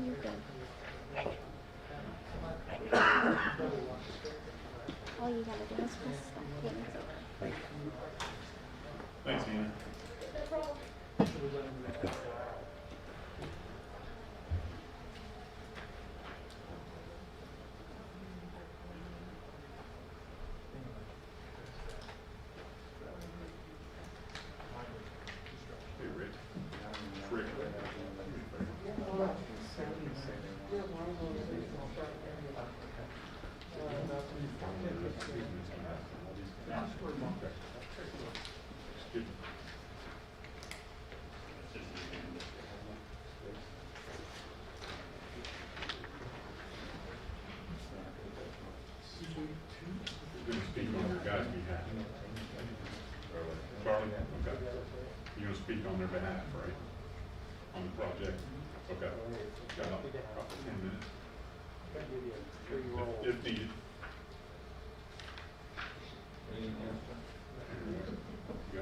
You're good. All you gotta do is press that pin over. Thanks, Ian. Hey, Rick. It's Rick. You're going to speak on your guys' behalf. Charlie? Okay. You're going to speak on their behalf, right? On the project? Okay. Got about 10 minutes. If needed. Yeah.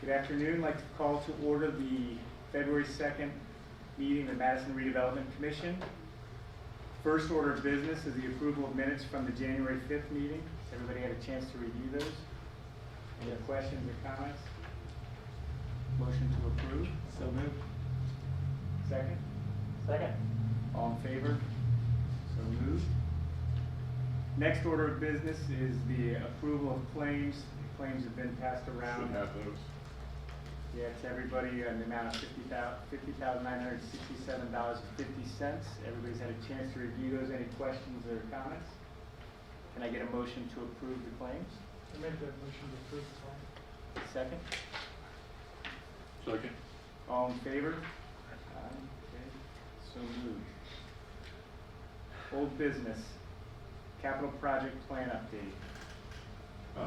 Good afternoon. I'd like to call to order the February 2nd meeting of the Madison Redevelopment Commission. First order of business is the approval of minutes from the January 5th meeting. Has everybody had a chance to review those? Any questions or comments? Motion to approve. So moved. Second? Second. All in favor? So moved. Next order of business is the approval of claims. Claims have been passed around. Should have those. Yeah, it's everybody in the amount of $50,967.50. Everybody's had a chance to review those. Any questions or comments? Can I get a motion to approve the claims? I make that motion to approve the claim. Second? Second. All in favor? Aye. Okay. So moved. Old business. Capital project plan update.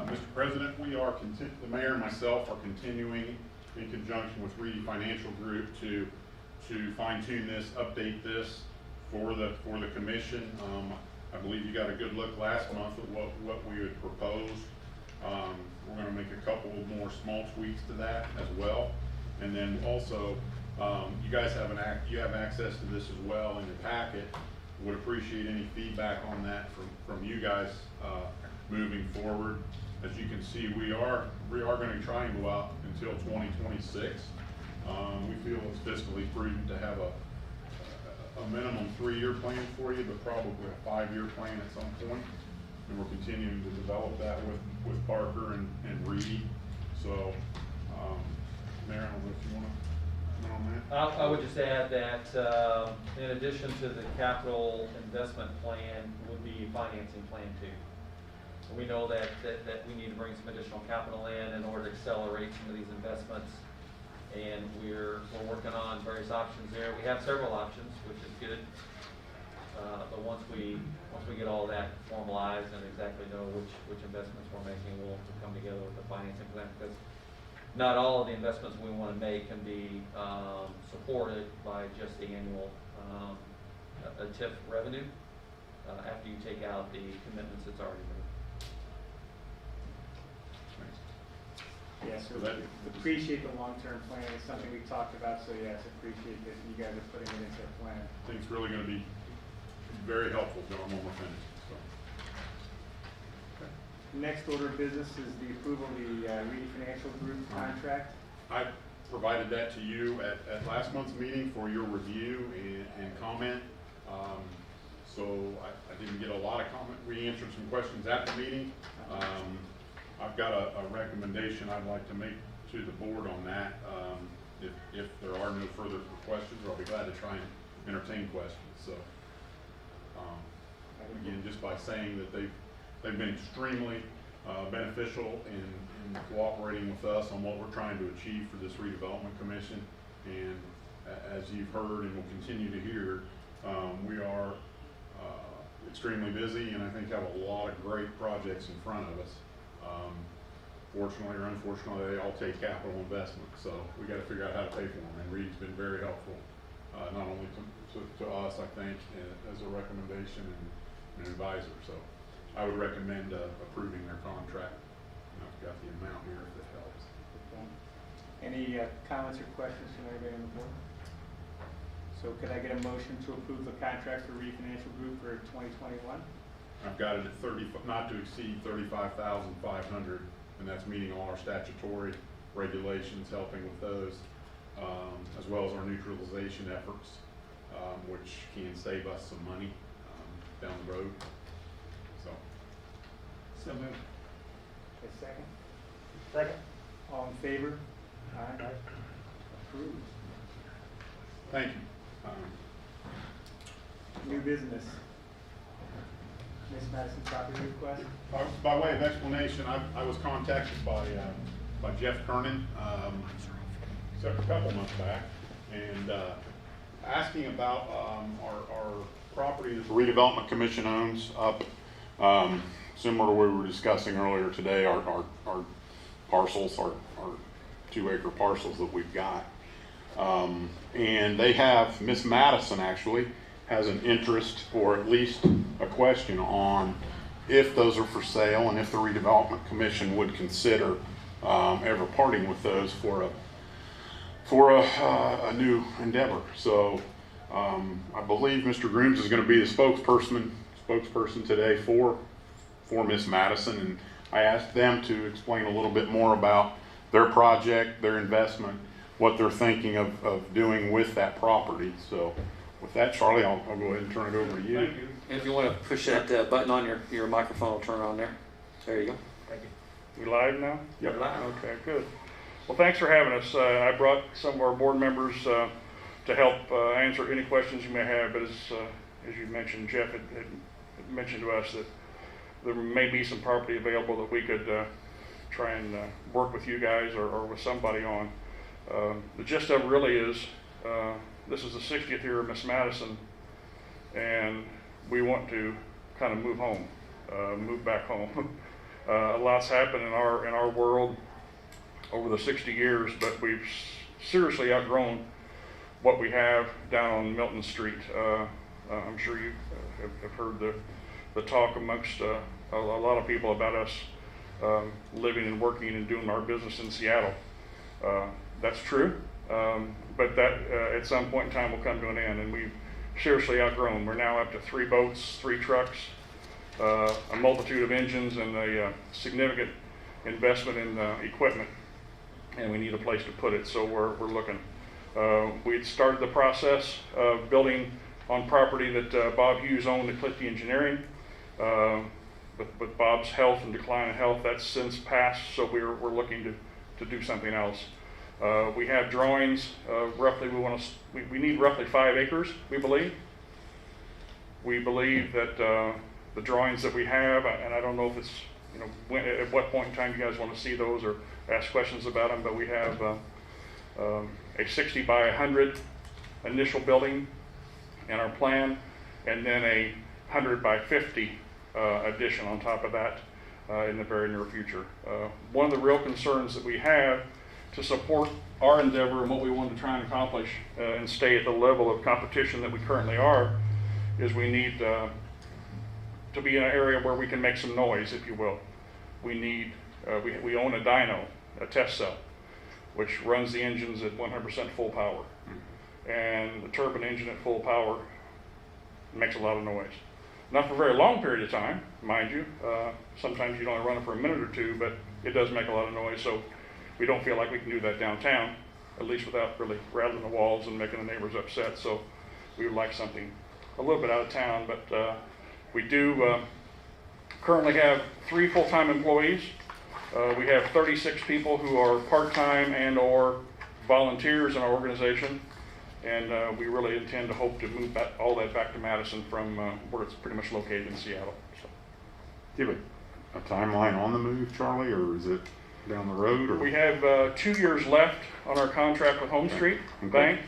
Mr. President, we are the mayor and myself are continuing in conjunction with Reedy Financial Group to fine tune this, update this for the commission. I believe you got a good look last month at what we had proposed. We're going to make a couple more small tweaks to that as well, and then also you guys have access to this as well in your packet. Would appreciate any feedback on that from you guys moving forward. As you can see, we are going to try and go out until 2026. We feel it's fiscally prudent to have a minimum 3-year plan for you, but probably a 5-year plan at some point. And we're continuing to develop that with Parker and Reedy. So, Mayor, I don't know if you want to comment on that. I would just add that in addition to the capital investment plan would be a financing plan too. We know that we need to bring some additional capital in order to accelerate some of these investments, and we're working on various options there. We have several options, which is good. But once we get all that formalized and exactly know which investments we're making, we'll come together with the financing plan, because not all of the investments we want to make can be supported by just the annual a TIF revenue after you take out the commitments that's already made. Yes, So that- appreciate the long-term plan. It's something we talked about, so yes, appreciate that you guys are putting it into a plan. I think it's really going to be very helpful to them when we're finished. So. Okay. Next order of business is the approval of the Reedy Financial Group contract. I provided that to you at last month's meeting for your review and comment. So I didn't get a lot of comment. We answered some questions at the meeting. I've got a recommendation I'd like to make to the board on that. If there are no further questions, I'll be glad to try and entertain questions. So again, just by saying that they've been extremely beneficial in cooperating with us on what we're trying to achieve for this redevelopment commission. And as you've heard and will continue to hear, we are extremely busy, and I think have a lot of great projects in front of us. Fortunately or unfortunately, they all take capital investment, so we got to figure out how to pay for them. And Reed's been very helpful, not only to us, I think, as a recommendation and an advisor. So I would recommend approving their contract. And I've got the amount here if it helps. Any comments or questions from anybody on the board? So could I get a motion to approve the contract for Reed Financial Group for 2021? I've got it at not to exceed $35,500, and that's meeting all our statutory regulations, helping with those, as well as our neutralization efforts, which can save us some money down the road. So moved. A second? Second. All in favor? Aye. Approved. thank you. New business. Miss Madison property request? By way of explanation, I was contacted by Jeff Kernan a couple months back, and asking about our property that the Redevelopment Commission owns up, similar to what we were discussing earlier today, our parcels, our 2-acre parcels that we've got. And they have, Miss Madison actually has an interest, or at least a question on if those are for sale and if the Redevelopment Commission would consider ever parting with those for a new endeavor. So I believe Mr. Grooms is going to be the spokesperson today for Miss Madison, and I asked them to explain a little bit more about their project, their investment, what they're thinking of doing with that property. So with that, Charlie, I'll go ahead and turn it over to you. Thank you. If you want to push that button on your microphone, will turn on there. There you go. Thank you. We live now? Yep. You're live. Okay, good. Well, thanks for having us. I brought some of our board members to help answer any questions you may have, but as you mentioned, Jeff had mentioned to us that there may be some property available that we could try and work with you guys or with somebody on. The gist of it really is this is the 60th year of Miss Madison, and we want to kind of move back home. A lot's happened in our world over the 60 years, but we've seriously outgrown what we have down on Milton Street. I'm sure you have heard the talk amongst a lot of people about us living and working and doing our business in Seattle. That's true, but that at some point in time will come to an end, and we've seriously outgrown. We're now up to 3 boats, 3 trucks, a multitude of engines, and a significant investment in equipment, and we need a place to put it, so we're looking. We had started the process of building on property that Bob Hughes owned at Clifty Engineering. With Bob's health and decline in health, that's since passed, so we're looking to do something else. We have drawings. Roughly, we need roughly 5 acres. We believe that the drawings that we have, and I don't know if it's at what point in time you guys want to see those or ask questions about them, but we have a 60 by 100 initial building in our plan, and then a 100 by 50 addition on top of that in the very near future. One of the real concerns that we have to support our endeavor and what we want to try and accomplish and stay at the level of competition that we currently are is we need to be in an area where we can make some noise, if you will. We own a dyno, a test cell, which runs the engines at 100% full power. And the turbine engine at full power makes a lot of noise. Not for a very long period of time, mind you. Sometimes you only run it for a minute or two, but it does make a lot of noise. So we don't feel like we can do that downtown, at least without really rattling the walls and making the neighbors upset. So we would like something a little bit out of town, but we do currently have 3 full-time employees. We have 36 people who are part-time and or volunteers in our organization, and we really intend to hope to move all that back to Madison from where it's pretty much located in Seattle. So. a timeline on the move, Charlie, or is it down the road? Or? We have 2 years left on our contract with Home Street Bank.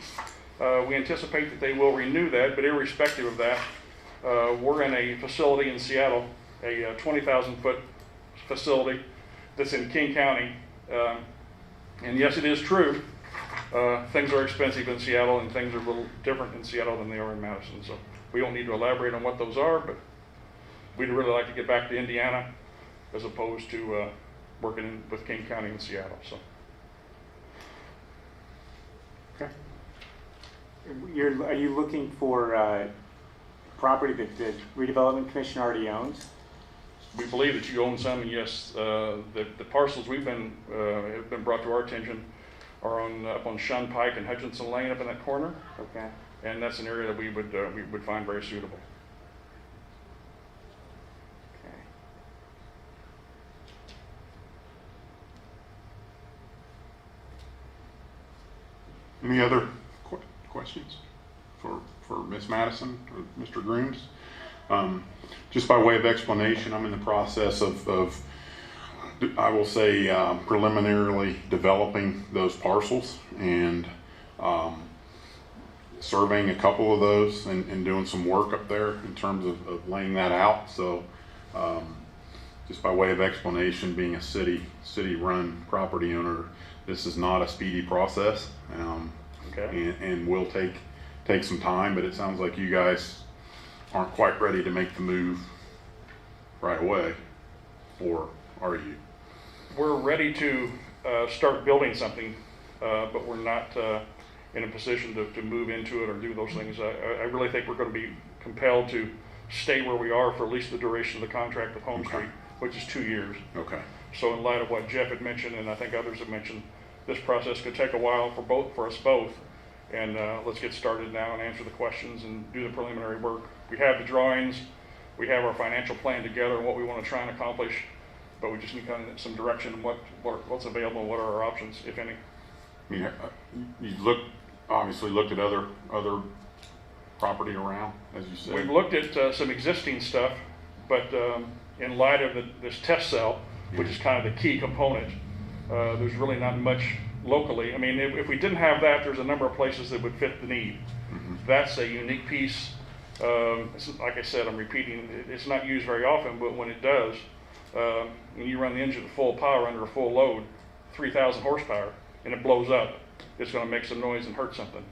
We anticipate that they will renew that, but irrespective of that, we're in a facility in Seattle, a 20,000 foot facility that's in King County. And yes, it is true, things are expensive in Seattle and things are a little different in Seattle than they are in Madison. So we don't need to elaborate on what those are, but we'd really like to get back to Indiana as opposed to working with King County in Seattle. So. Okay. Are you looking for property that the Redevelopment Commission already owns? We believe that you own some, and yes, the parcels have been brought to our attention are up on Shun Pike and Hutchinson Lane up in that corner. Okay. And that's an area that we would find very suitable. Okay. Any other questions for Ms. Madison or Mr. Grooms? Just by way of explanation, I'm in the process of I will say, preliminarily developing those parcels and surveying a couple of those and doing some work up there in terms of laying that out. So just by way of explanation, being a city-run property owner, this is not a speedy process, Okay. and will take some time, but it sounds like you guys aren't quite ready to make the move right away, or are you? We're ready to start building something, but we're not in a position to move into it or do those things. I really think we're going to be compelled to stay where we are for at least the duration of the contract with Home Street, which is 2 years. Okay. So in light of what Jeff had mentioned, and I think others have mentioned, this process could take a while for us both. And let's get started now and answer the questions and do the preliminary work. We have the drawings, we have our financial plan together and what we want to try and accomplish, but we just need kind of some direction on what's available and what are our options, if any. I mean, you obviously looked at other property around, as you said. We've looked at some existing stuff, but in light of this test cell, which is kind of the key component, there's really not much locally. I mean, if we didn't have that, there's a number of places that would fit the need. Mm-hmm. That's a unique piece. Like I said, I'm repeating, it's not used very often, but when it does, when you run the engine at full power under a full load, 3,000 horsepower, and it blows up, it's going to make some noise and hurt something.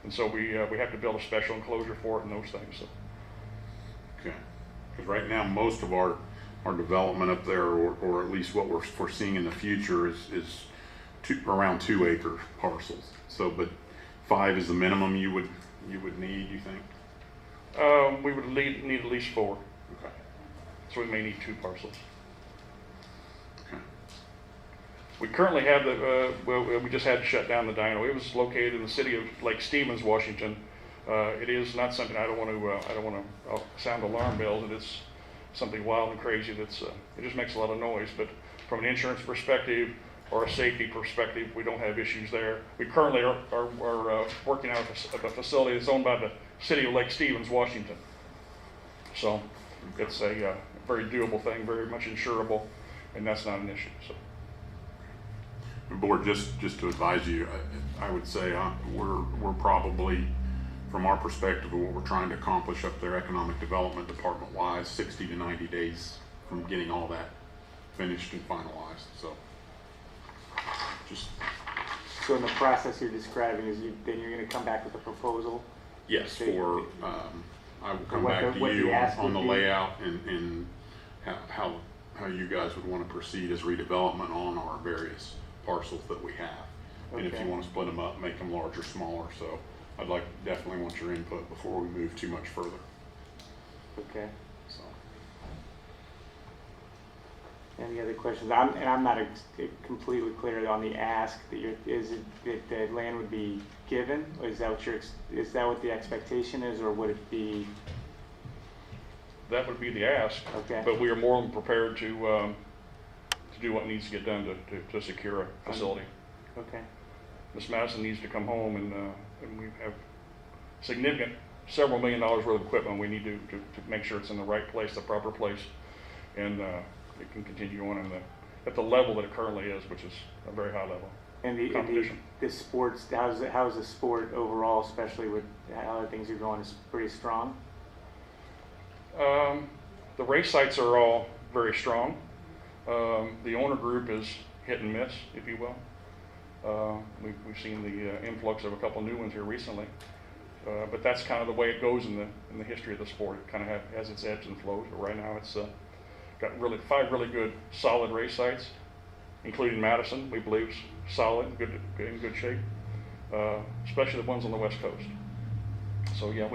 And so we have to build a special enclosure for it and those things. So. Okay. Because right now, most of our development up there, or at least what we're foreseeing in the future, is around 2 acre parcels. So, but 5 is the minimum you would need, you think? We would need at least 4. Okay. So we may need 2 parcels. Okay. We currently have we just had to shut down the dyno. It was located in the city of Lake Stevens, Washington. It is not something I don't want to sound alarm bells. That it's something wild and crazy. It just makes a lot of noise. But from an insurance perspective or a safety perspective, we don't have issues there. We currently are working out of a facility that's owned by the city of Lake Stevens, Washington. So it's a very doable thing, very much insurable, and that's not an issue. So. Board, just to advise you, I would say we're probably, from our perspective of what we're trying to accomplish up there, economic development department wise, 60 to 90 days from getting all that finished and finalized. So just. So in the process you're describing, then you're going to come back with a proposal? Yes, I will come what back the- to what you the ask on the would be. layout and how you guys would want to proceed as redevelopment on our various parcels that we have. And if Okay. you want to split them up, make them larger, smaller. So I'd definitely want your input before we move too much further. Okay. So. Any other questions? I'm not completely clear on the ask that is it that the land would be given? Or is that what the expectation is, or would it be? That would be the ask. Okay. But we are more than prepared to do what needs to get done to secure a facility. Okay. Ms. Madison needs to come home, and we have significant, several $1 million worth of equipment. We need to make sure it's in the right place, the proper place, and it can continue on at the level that it currently is, which is a very high level. And Competition. the sports, how's the sport overall, especially with how things are going, is pretty strong? The race sites are all very strong. The owner group is hit and miss, if you will. We've seen the influx of a couple new ones here recently. But that's kind of the way it goes in the history of the sport. It kind of has its ebbs and flows. But right now it's got 5 really good, solid race sites, including Madison. We believe is solid, in good shape, especially the ones on the West Coast. So yeah,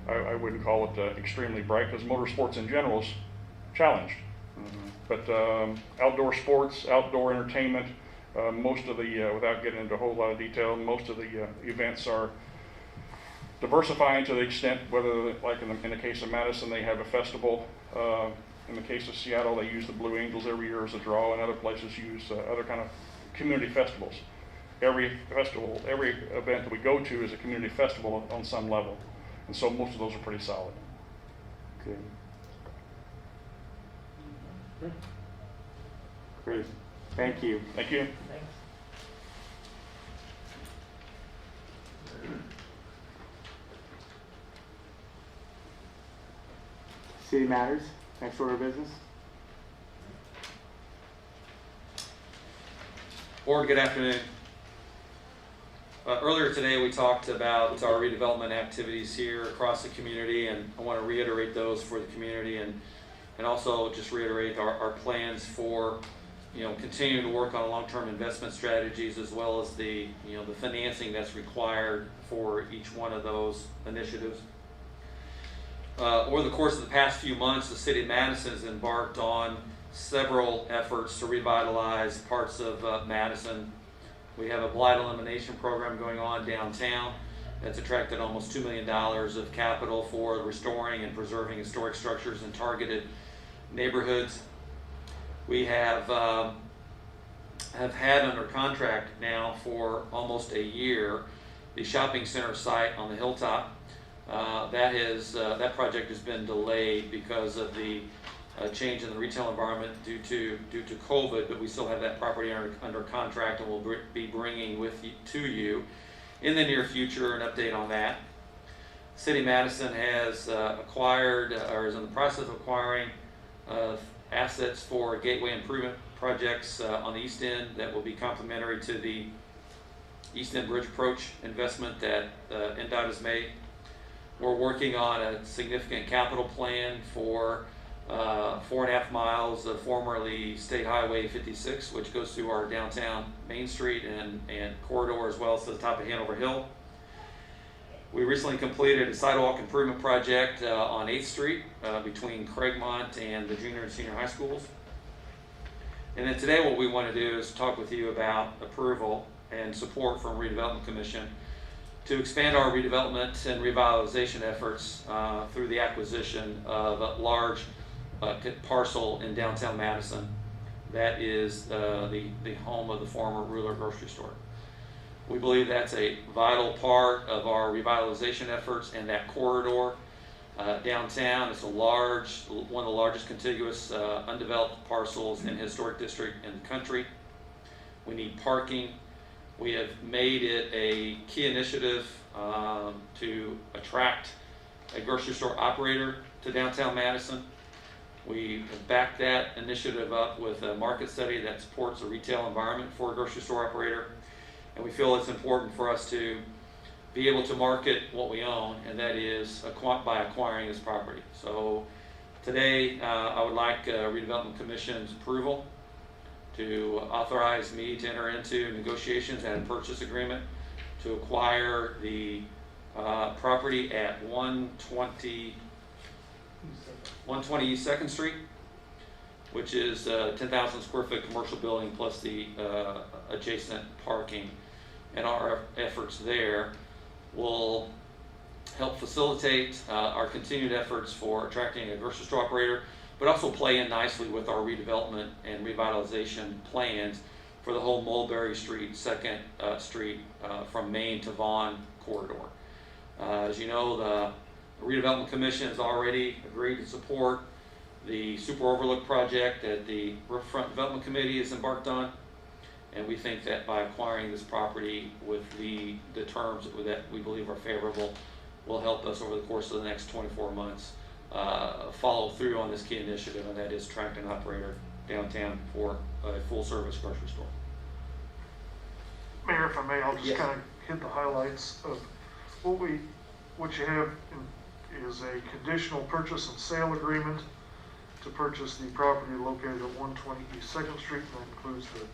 I wouldn't call it extremely bright because motorsports in general is challenged. But outdoor sports, outdoor entertainment, most of the, without getting into a whole lot of detail, most of the events are diversifying to the extent, whether, like in the case of Madison, they have a festival. In the case of Seattle, they use the Blue Angels every year as a draw, and other places use other kind of community festivals. Every event that we go to is a community festival on some level. And so most of those are pretty solid. Good. Great. Thank you. Thank you. Thanks. City Matters, next order of business. Board, good afternoon. Earlier today we talked about our redevelopment activities here across the community, and I want to reiterate those for the community and also just reiterate our plans for continuing to work on long-term investment strategies as well as the the financing that's required for each one of those initiatives. Over the course of the past few months, the City of Madison has embarked on several efforts to revitalize parts of Madison. We have a blight elimination program going on downtown that's attracted almost $2 million of capital for restoring and preserving historic structures in targeted neighborhoods. We have had under contract now for almost a year the shopping center site on the hilltop. That project has been delayed because of the change in the retail environment due to COVID, but we still have that property under contract, and we'll be bringing to you in the near future an update on that. City of Madison has acquired or is in the process of acquiring assets for gateway improvement projects on the East End that will be complementary to the East End Bridge Approach investment that NDOT has made. We're working on a significant capital plan for 4.5 miles of formerly State Highway 56, which goes through our downtown Main Street and corridor, as well as to the top of Hanover Hill. We recently completed a sidewalk improvement project on 8th Street between Craigmont and the junior and senior high schools. And then today what we want to do is talk with you about approval and support from Redevelopment Commission to expand our redevelopment and revitalization efforts through the acquisition of a large parcel in downtown Madison that is the home of the former Ruler grocery store. We believe that's a vital part of our revitalization efforts, and that corridor downtown is one of the largest contiguous undeveloped parcels in the historic district in the country. We need parking. We have made it a key initiative to attract a grocery store operator to downtown Madison. We have backed that initiative up with a market study that supports a retail environment for a grocery store operator. And we feel it's important for us to be able to market what we own, and that is by acquiring this property. So today I would like Redevelopment Commission's approval to authorize me to enter into negotiations and purchase agreement to acquire the property at 120 East 2nd Street, which is a 10,000 square foot commercial building plus the adjacent parking. And our efforts there will help facilitate our continued efforts for attracting a grocery store operator, but also play in nicely with our redevelopment and revitalization plans for the whole Mulberry Street, 2nd Street from Main to Vaughan corridor. As you know, the Redevelopment Commission has already agreed to support The Super Overlook project that the Riverfront Development Committee has embarked on. And we think that by acquiring this property with the terms that we believe are favorable, will help us over the course of the next 24 months follow through on this key initiative, and that is attract an operator downtown for a full-service grocery store. Mayor, if I may, I'll just Yes. kind of hit the highlights of what you have is a conditional purchase and sale agreement to purchase the property located at 120 East 2nd Street, and that includes the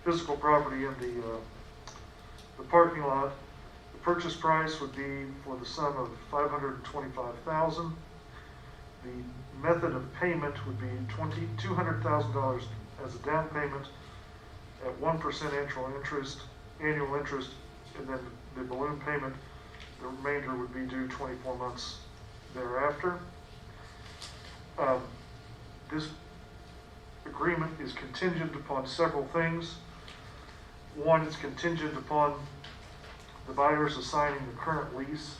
physical property and the parking lot. The purchase price would be for the sum of $525,000. The method of payment would be $200,000 as a down payment at 1% annual interest, and then the balloon payment, the remainder would be due 24 months thereafter. This agreement is contingent upon several things. One, it's contingent upon the buyers assigning the current lease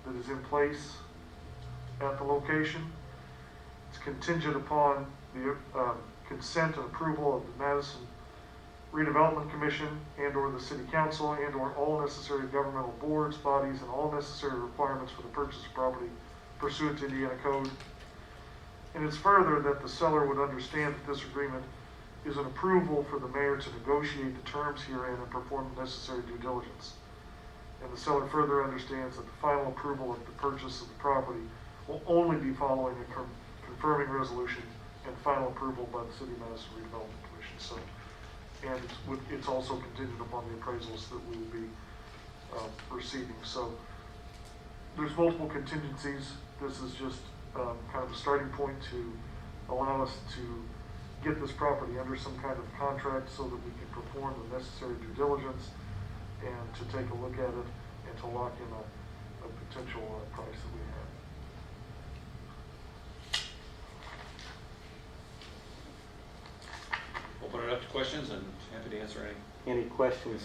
that is in place at the location. It's contingent upon the consent and approval of the Madison Redevelopment Commission and/or the City Council and/or all necessary governmental boards, bodies, and all necessary requirements for the purchase of property pursuant to Indiana Code. And it's further that the seller would understand that this agreement is an approval for the mayor to negotiate the terms herein and perform the necessary due diligence. And the seller further understands that the final approval of the purchase of the property will only be following a confirming resolution and final approval by the City of Madison Redevelopment Commission. So, and it's also contingent upon the appraisals that we will be receiving. So there's multiple contingencies. This is just kind of a starting point to allow us to get this property under some kind of contract so that we can perform the necessary due diligence and to take a look at it and to lock in a potential price that we have. Open it up to questions and happy to answer any. Any questions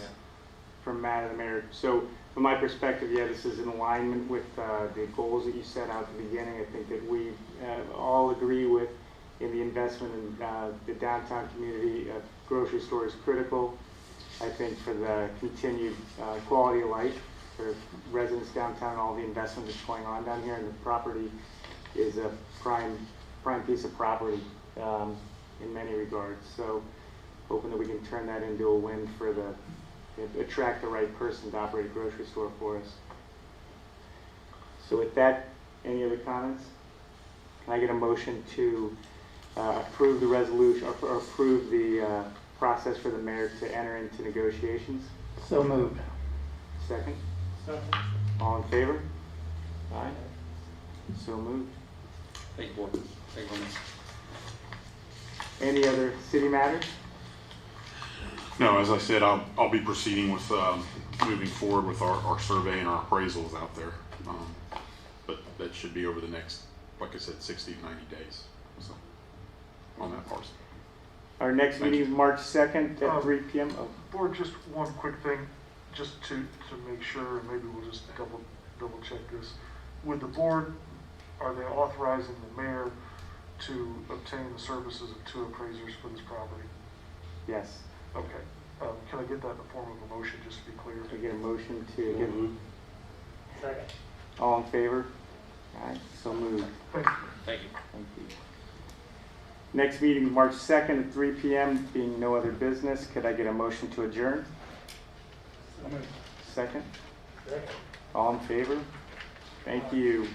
from Matt or the mayor? So from my perspective, yeah, this is in alignment with the goals that you set out at the beginning. I think that we all agree with in the investment in the downtown community. Grocery store is critical, I think, for the continued quality of life for residents downtown, all the investment that's going on down here, and the property is a prime piece of property in many regards. So hoping that we can turn that into a win for attract the right person to operate a grocery store for us. So with that, any other comments? Can I get a motion to approve the resolution or approve the process for the mayor to enter into negotiations? So moved. Second? Second. All in favor? Aye. So moved. Thank you, board. Thank you very much. Any other city matters? No, as I said, I'll be proceeding with moving forward with our survey and our appraisals out there. But that should be over the next, like I said, 60 to 90 days. So on that parcel. Our next Thank meeting is March 2nd at 3 p.m. Oh, Board, just one quick thing, just to make sure, and maybe we'll just double check this. With the board, are they authorizing the mayor to obtain the services of 2 appraisers for this property? yes. Okay. Can I get that in the form of a motion, just to be clear? Can I get a motion to get Second. all in favor? Aye. So moved. Thank you. Thank you. Thank you. Next meeting, March 2nd at 3 p.m. Being no other business, could I get a motion to adjourn? So moved. Second? Second. All in favor? Thank you.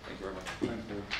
Thank you very much. Thank you.